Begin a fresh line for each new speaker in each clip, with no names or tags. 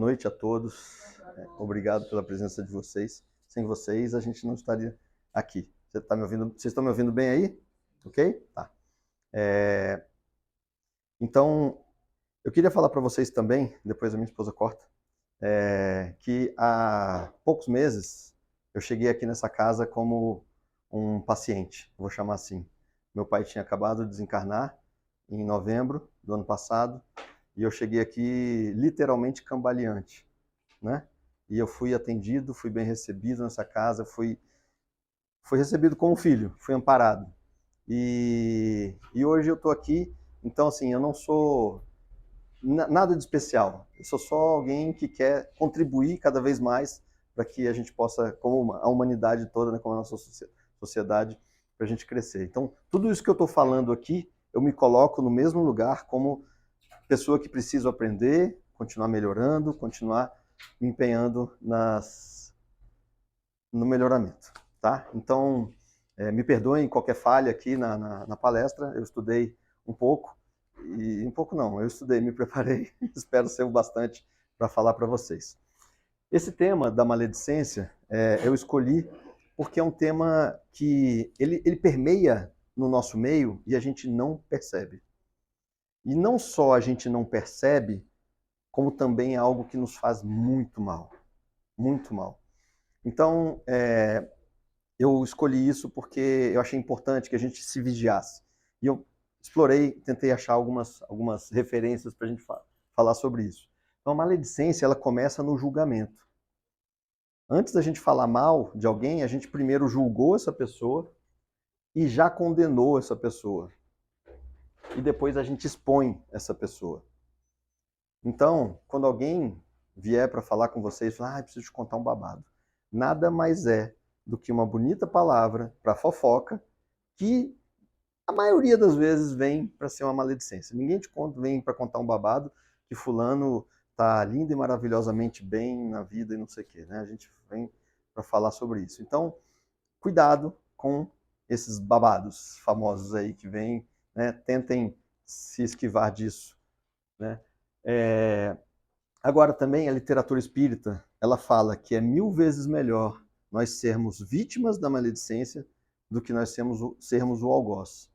Boa noite a todos. Obrigado pela presença de vocês. Sem vocês, a gente não estaria aqui. Vocês estão me ouvindo bem aí? Ok? Tá. Então, eu queria falar para vocês também, depois a minha esposa corta, que há poucos meses eu cheguei aqui nessa casa como um paciente, vou chamar assim. Meu pai tinha acabado de desencarnar em novembro do ano passado e eu cheguei aqui literalmente cambaleante, né? E eu fui atendido, fui bem recebido nessa casa, fui recebido como filho, fui amparado. E hoje eu estou aqui, então assim, eu não sou nada de especial. Eu sou só alguém que quer contribuir cada vez mais para que a gente possa, como a humanidade toda, né, como a nossa sociedade, para a gente crescer. Então, tudo isso que eu estou falando aqui, eu me coloco no mesmo lugar como pessoa que precisa aprender, continuar melhorando, continuar me empenhando no melhoramento, tá? Então, me perdoem qualquer falha aqui na palestra, eu estudei um pouco, e um pouco não, eu estudei, me preparei, espero ser o bastante para falar para vocês. Esse tema da maledicência, eu escolhi porque é um tema que ele permeia no nosso meio e a gente não percebe. E não só a gente não percebe, como também é algo que nos faz muito mal, muito mal. Então, eu escolhi isso porque eu achei importante que a gente se vigiasse. E eu explorei, tentei achar algumas referências para a gente falar sobre isso. Então, a maledicência, ela começa no julgamento. Antes da gente falar mal de alguém, a gente primeiro julgou essa pessoa e já condenou essa pessoa. E depois a gente expõe essa pessoa. Então, quando alguém vier para falar com vocês, falar, preciso te contar um babado. Nada mais é do que uma bonita palavra para fofoca que a maioria das vezes vem para ser uma maledicência. Ninguém te conta, vem para contar um babado que fulano tá lindo e maravilhosamente bem na vida e não sei o quê, né? A gente vem para falar sobre isso. Então, cuidado com esses babados famosos aí que vêm, né? Tentem se esquivar disso, né? Agora também a literatura espírita, ela fala que é 1000 vezes melhor nós sermos vítimas da maledicência do que nós sermos o algoz.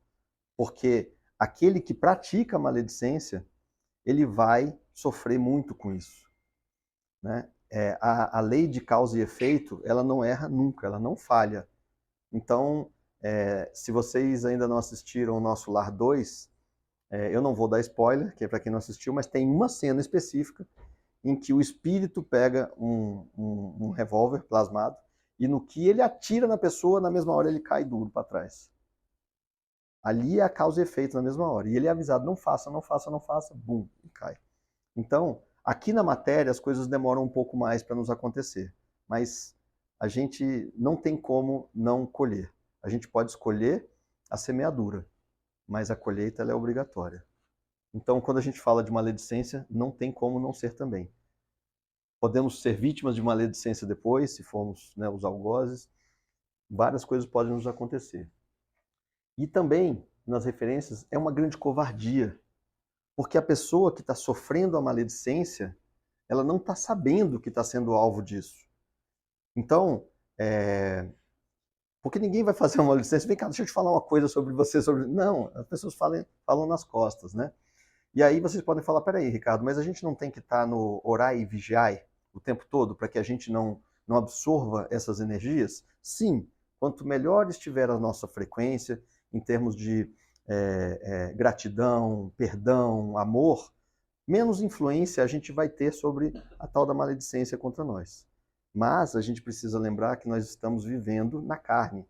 Porque aquele que pratica a maledicência, ele vai sofrer muito com isso, né? A lei de causa e efeito, ela não erra nunca, ela não falha. Então, se vocês ainda não assistiram o Nosso Lar 2, eu não vou dar spoiler, que é para quem não assistiu, mas tem uma cena específica em que o espírito pega um revólver plasmado e no que ele atira na pessoa, na mesma hora ele cai duro para trás. Ali é a causa e efeito na mesma hora. E ele é avisado, não faça, não faça, não faça, bum, e cai. Então, aqui na matéria as coisas demoram um pouco mais para nos acontecer, mas a gente não tem como não colher. A gente pode escolher a semeadura, mas a colheita ela é obrigatória. Então, quando a gente fala de maledicência, não tem como não ser também. Podemos ser vítimas de maledicência depois, se formos, né, os algozes. Várias coisas podem nos acontecer. E também, nas referências, é uma grande covardia, porque a pessoa que está sofrendo a maledicência, ela não está sabendo que está sendo alvo disso. Então, porque ninguém vai fazer uma maledicência, vem cá, deixa eu te falar uma coisa sobre você, sobre... Não, as pessoas falam nas costas, né? E aí vocês podem falar, peraí, Ricardo, mas a gente não tem que estar no orai e vigiai o tempo todo para que a gente não absorva essas energias? Sim, quanto melhor estiver a nossa frequência, em termos de gratidão, perdão, amor, menos influência a gente vai ter sobre a tal da maledicência contra nós. Mas a gente precisa lembrar que nós estamos vivendo na carne.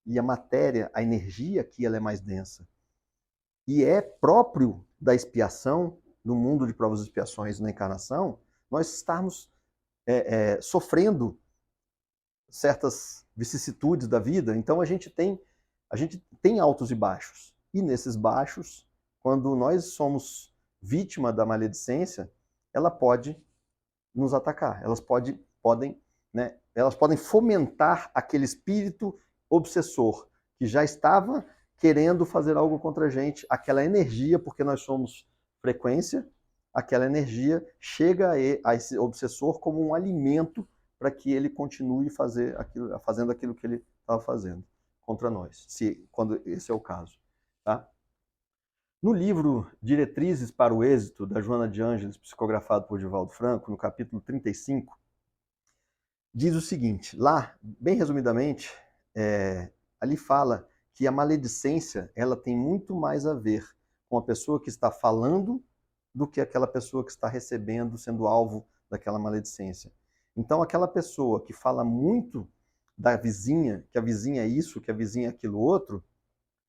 E a matéria, a energia aqui, ela é mais densa. E é próprio da expiação, do mundo de provas e expiações na encarnação, nós estarmos sofrendo certas vicissitudes da vida. Então a gente tem altos e baixos. E nesses baixos, quando nós somos vítima da maledicência, ela pode nos atacar. Elas podem fomentar aquele espírito obsessor que já estava querendo fazer algo contra a gente, aquela energia, porque nós somos frequência, aquela energia chega a esse obsessor como um alimento para que ele continue fazendo aquilo que ele estava fazendo contra nós, quando esse é o caso. Tá? No livro Diretrizes para o Êxito, da Joana de Ângeles, psicografado por Divaldo Franco, no capítulo 35, diz o seguinte, lá, bem resumidamente, ali fala que a maledicência ela tem muito mais a ver com a pessoa que está falando do que aquela pessoa que está recebendo, sendo alvo daquela maledicência. Então, aquela pessoa que fala muito da vizinha, que a vizinha é isso, que a vizinha é aquilo outro,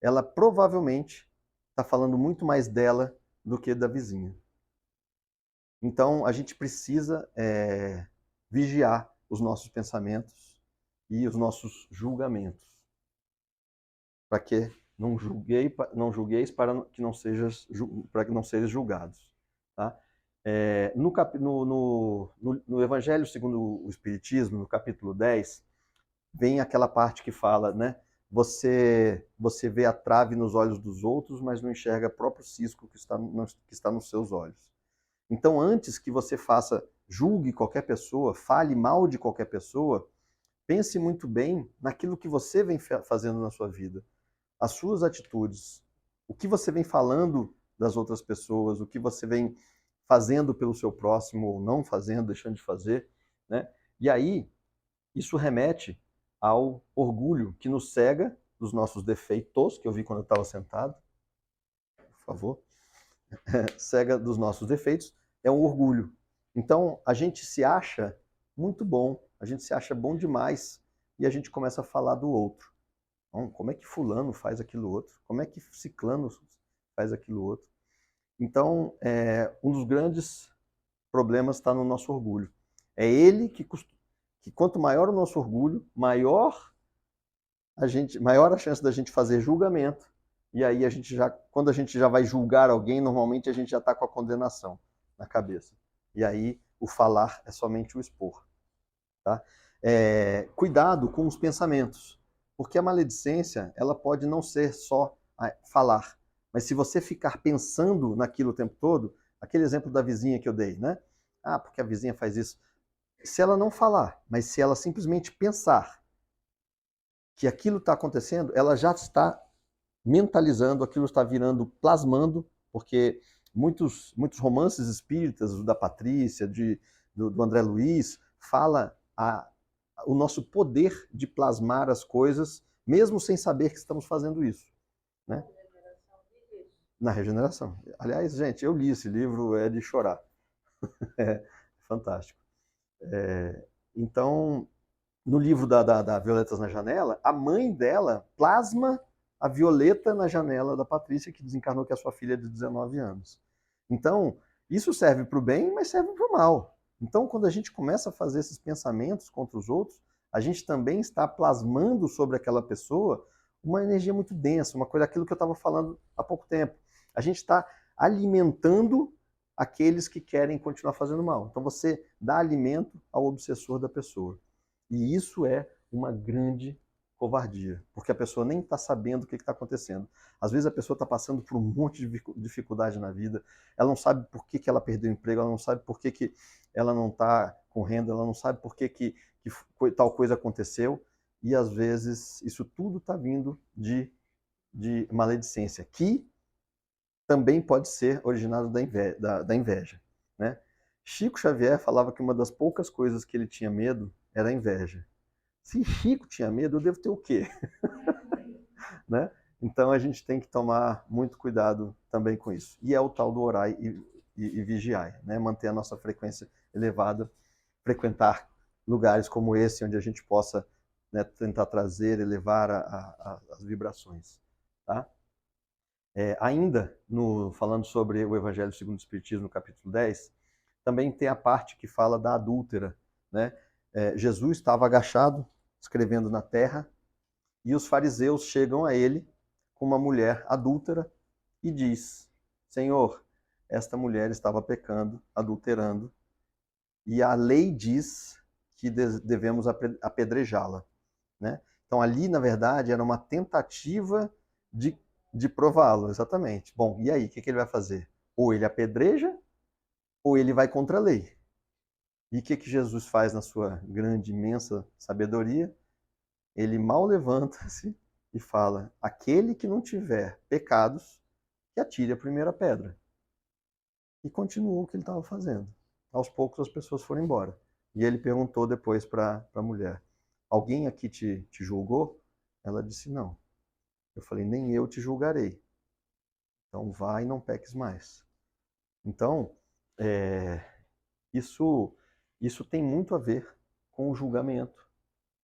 ela provavelmente está falando muito mais dela do que da vizinha. Então, a gente precisa vigiar os nossos pensamentos e os nossos julgamentos, para que não julgueis para que não sejam julgados. Tá? No Evangelho segundo o Espiritismo, no capítulo 10, vem aquela parte que fala, né? Você vê a trave nos olhos dos outros, mas não enxerga o próprio cisco que está nos seus olhos. Então, antes que você julgue qualquer pessoa, fale mal de qualquer pessoa, pense muito bem naquilo que você vem fazendo na sua vida, as suas atitudes, o que você vem falando das outras pessoas, o que você vem fazendo pelo seu próximo ou não fazendo, deixando de fazer, né? E aí, isso remete ao orgulho que nos cega dos nossos defeitos, que eu vi quando eu estava sentado, por favor, cega dos nossos defeitos, é um orgulho. Então, a gente se acha muito bom, a gente se acha bom demais e a gente começa a falar do outro. Então, como é que fulano faz aquilo outro? Como é que ciclano faz aquilo outro? Então, um dos grandes problemas está no nosso orgulho. É ele que quanto maior o nosso orgulho, maior a chance da gente fazer julgamento. E aí quando a gente já vai julgar alguém, normalmente a gente já está com a condenação na cabeça. E aí o falar é somente o expor. Tá? Cuidado com os pensamentos, porque a maledicência ela pode não ser só falar, mas se você ficar pensando naquilo o tempo todo, aquele exemplo da vizinha que eu dei, né? Ah, porque a vizinha faz isso. Se ela não falar, mas se ela simplesmente pensar que aquilo está acontecendo, ela já está mentalizando, aquilo está plasmando, porque muitos romances espíritas, o da Patrícia, do André Luiz, fala o nosso poder de plasmar as coisas, mesmo sem saber que estamos fazendo isso. Né? Na regeneração. Aliás, gente, eu li esse livro, é de chorar. É fantástico. Então, no livro da Violetas na Janela, a mãe dela plasma a Violeta na janela da Patrícia, que desencarnou, que é a sua filha de 19 anos. Então, isso serve para o bem, mas serve para o mal. Então, quando a gente começa a fazer esses pensamentos contra os outros, a gente também está plasmando sobre aquela pessoa uma energia muito densa, aquilo que eu estava falando há pouco tempo. A gente está alimentando aqueles que querem continuar fazendo mal. Então, você dá alimento ao obsessor da pessoa. E isso é uma grande covardia, porque a pessoa nem está sabendo o que está acontecendo. Às vezes a pessoa está passando por um monte de dificuldade na vida, ela não sabe por que ela perdeu o emprego, ela não sabe por que ela não está com renda, ela não sabe por que tal coisa aconteceu, e às vezes isso tudo está vindo de maledicência, que também pode ser originado da inveja. Né? Chico Xavier falava que uma das poucas coisas que ele tinha medo era a inveja. Se Chico tinha medo, eu devo ter o quê? Né? Então a gente tem que tomar muito cuidado também com isso. E é o tal do orai e vigiai, né? Manter a nossa frequência elevada, frequentar lugares como esse, onde a gente possa, né, tentar trazer, elevar as vibrações. Tá? Ainda, falando sobre o Evangelho segundo o Espiritismo, no capítulo 10, também tem a parte que fala da adúltera. Né? Jesus estava agachado, escrevendo na terra, e os fariseus chegam a ele com uma mulher adúltera e diz: Senhor, esta mulher estava pecando, adulterando, e a lei diz que devemos apedrejá-la. Né? Então ali, na verdade, era uma tentativa de prová-lo, exatamente. Bom, e aí, o que ele vai fazer? Ou ele apedreja, ou ele vai contra a lei. E o que Jesus faz na sua grande, imensa sabedoria? Ele mal levanta-se e fala: aquele que não tiver pecados, que atire a primeira pedra. E continuou o que ele estava fazendo. Aos poucos as pessoas foram embora. E ele perguntou depois para a mulher: alguém aqui te julgou? Ela disse: não. Eu falei: nem eu te julgarei. Então vai e não peques mais. Então, isso, isso tem muito a ver com o julgamento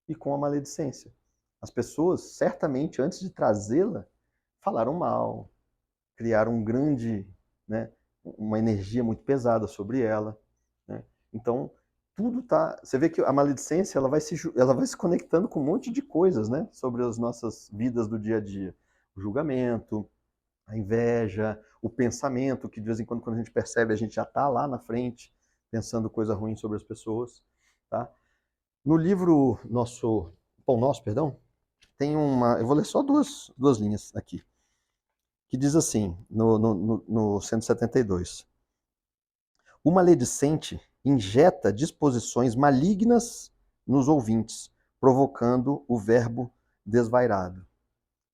e com a maledicência. As pessoas, certamente, antes de trazê-la, falaram mal, criaram né, uma energia muito pesada sobre ela. Né? Então, tudo tá. Você vê que a maledicência ela vai se conectando com um monte de coisas, né, sobre as nossas vidas do dia a dia. O julgamento, a inveja, o pensamento, que de vez em quando, quando a gente percebe, a gente já está lá na frente, pensando coisa ruim sobre as pessoas. Tá? No livro Pão Nosso, perdão, tem uma. Eu vou ler só duas linhas aqui. Que diz assim, no 172. O maledicente injeta disposições malignas nos ouvintes, provocando o verbo desvairado.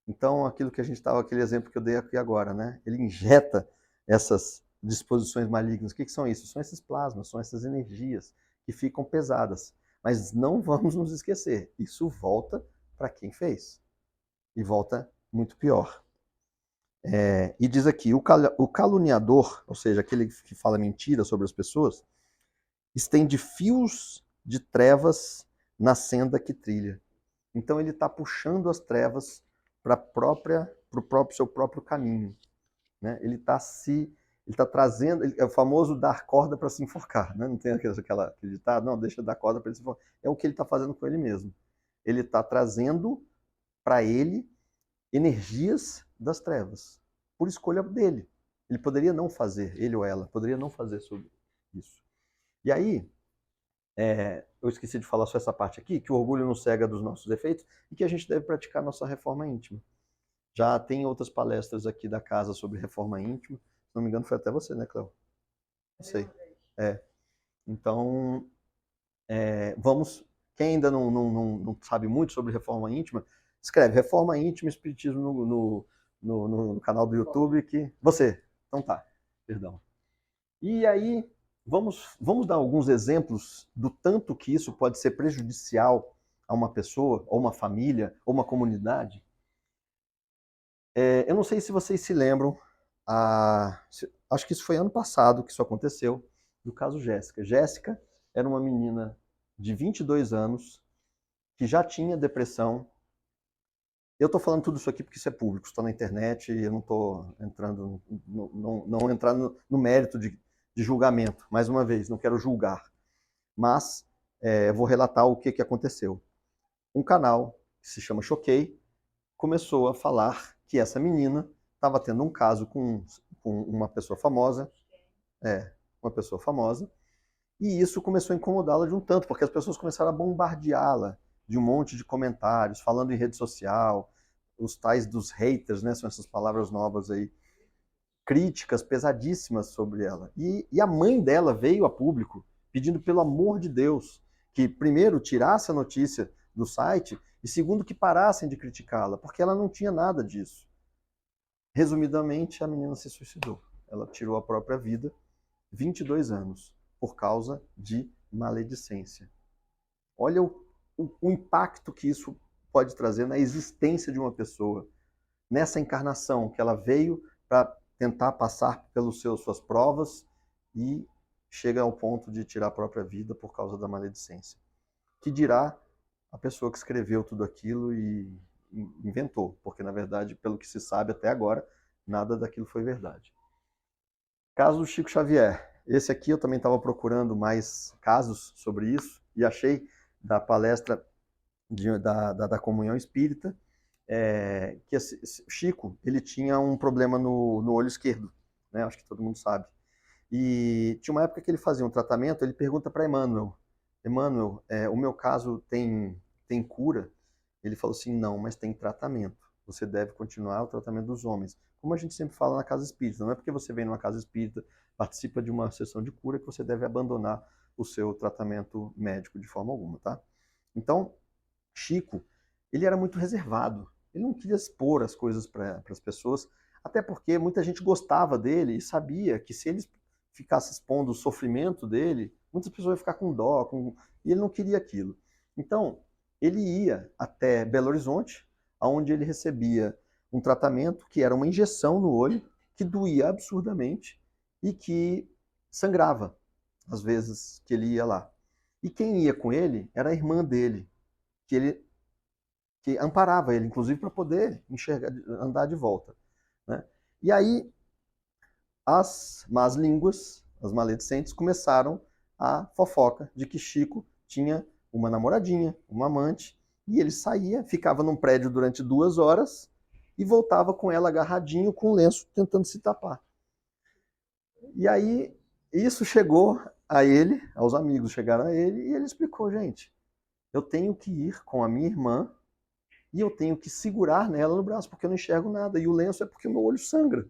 Então, aquilo que a gente estava, aquele exemplo que eu dei aqui agora, né? Ele injeta essas disposições malignas. O que são isso? São esses plasmas, são essas energias que ficam pesadas. Mas não vamos nos esquecer, isso volta para quem fez. E volta muito pior. E diz aqui, o caluniador, ou seja, aquele que fala mentira sobre as pessoas, estende fios de trevas na senda que trilha. Então ele está puxando as trevas para o seu próprio caminho. Né? Ele está trazendo, é o famoso dar corda para se enforcar. Né? Não tem aquele ditado, não, deixa dar corda para ele se enforcar. É o que ele está fazendo com ele mesmo. Ele está trazendo para ele energias das trevas, por escolha dele. Ele poderia não fazer, ele ou ela, poderia não fazer sobre isso. E aí, eu esqueci de falar só essa parte aqui, que o orgulho nos cega dos nossos defeitos e que a gente deve praticar nossa reforma íntima. Já tem outras palestras aqui da casa sobre reforma íntima. Se não me engano, foi até você, né, Cléo? Não sei. Então, vamos. Quem ainda não sabe muito sobre reforma íntima, escreve Reforma Íntima Espiritismo no canal do YouTube. Você. Então tá. Perdão. E aí, vamos dar alguns exemplos do tanto que isso pode ser prejudicial a uma pessoa, ou uma família, ou uma comunidade. Eu não sei se vocês se lembram, acho que isso foi ano passado que isso aconteceu, do caso Jéssica. Jéssica era uma menina de 22 anos que já tinha depressão. Eu estou falando tudo isso aqui porque isso é público, está na internet e eu não estou entrando, não entrar no mérito de julgamento. Mais uma vez, não quero julgar, mas vou relatar o que aconteceu. Um canal que se chama Choquei começou a falar que essa menina estava tendo um caso com uma pessoa famosa, e isso começou a incomodá-la de um tanto, porque as pessoas começaram a bombardeá-la de um monte de comentários, falando em rede social, os tais dos haters, né, são essas palavras novas aí, críticas pesadíssimas sobre ela. E a mãe dela veio a público pedindo, pelo amor de Deus, que primeiro tirasse a notícia do site e segundo que parassem de criticá-la, porque ela não tinha nada disso. Resumidamente, a menina se suicidou. Ela tirou a própria vida, 22 anos, por causa de maledicência. Olha o impacto que isso pode trazer na existência de uma pessoa, nessa encarnação que ela veio para tentar passar pelas suas provas e chega ao ponto de tirar a própria vida por causa da maledicência. Que dirá a pessoa que escreveu tudo aquilo e inventou, porque na verdade, pelo que se sabe até agora, nada daquilo foi verdade. Caso do Chico Xavier. Esse aqui eu também estava procurando mais casos sobre isso e achei da palestra da Comunhão Espírita que Chico ele tinha um problema no olho esquerdo, né? Acho que todo mundo sabe. E tinha uma época que ele fazia um tratamento, ele pergunta para Emmanuel, o meu caso tem cura? Ele falou assim, não, mas tem tratamento. Você deve continuar o tratamento dos homens. Como a gente sempre fala na casa espírita, não é porque você vem numa casa espírita, participa de uma sessão de cura que você deve abandonar o seu tratamento médico de forma alguma, tá? Então, Chico, ele era muito reservado. Ele não queria expor as coisas para as pessoas, até porque muita gente gostava dele e sabia que se ele ficasse expondo o sofrimento dele, muitas pessoas iam ficar com dó, e ele não queria aquilo. Então, ele ia até Belo Horizonte, onde ele recebia um tratamento que era uma injeção no olho, que doía absurdamente e que sangrava às vezes que ele ia lá. E quem ia com ele era a irmã dele, que amparava ele, inclusive para poder enxergar, andar de volta, né? E aí as más línguas, as maledicentes, começaram a fofoca de que Chico tinha uma namoradinha, uma amante, e ele saía, ficava num prédio durante 2 horas e voltava com ela agarradinho com o lenço tentando se tapar. E aí isso chegou a ele, aos amigos chegaram a ele, e ele explicou, gente, eu tenho que ir com a minha irmã e eu tenho que segurar nela no braço, porque eu não enxergo nada, e o lenço é porque o meu olho sangra.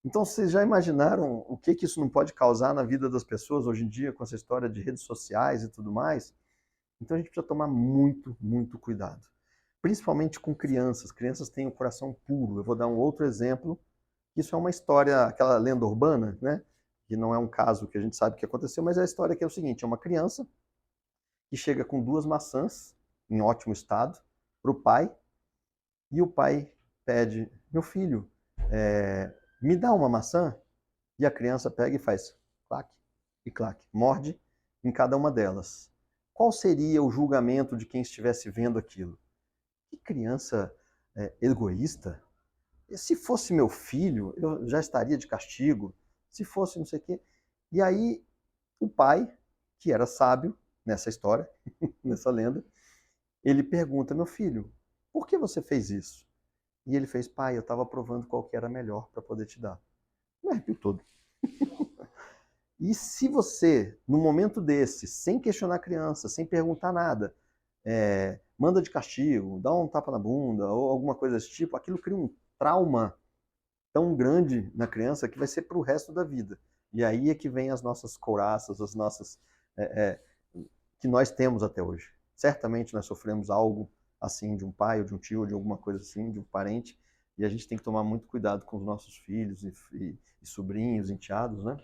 Então, vocês já imaginaram o que isso não pode causar na vida das pessoas hoje em dia, com essa história de redes sociais e tudo mais? Então, a gente precisa tomar muito, muito cuidado. Principalmente com crianças. Crianças têm o coração puro. Eu vou dar um outro exemplo. Isso é uma história, aquela lenda urbana, né? Que não é um caso que a gente sabe que aconteceu, mas é a história que é o seguinte: é uma criança que chega com 2 maçãs, em ótimo estado, para o pai, e o pai pede, meu filho, me dá uma maçã? E a criança pega e faz claque e claque, morde em cada uma delas. Qual seria o julgamento de quem estivesse vendo aquilo? Que criança egoísta! E se fosse meu filho, eu já estaria de castigo. Se fosse não sei o quê. E aí o pai, que era sábio nessa história, nessa lenda, ele pergunta, meu filho, por que você fez isso? E ele fez, pai, eu estava provando qual que era melhor para poder te dar. Me arrepio todo. E se você, num momento desse, sem questionar a criança, sem perguntar nada, manda de castigo, dá um tapa na bunda ou alguma coisa desse tipo, aquilo cria um trauma tão grande na criança que vai ser para o resto da vida. E aí é que vem as nossas couraças, as nossas que nós temos até hoje. Certamente nós sofremos algo assim de um pai ou de um tio ou de alguma coisa assim, de um parente, e a gente tem que tomar muito cuidado com os nossos filhos e sobrinhos, enteados, né?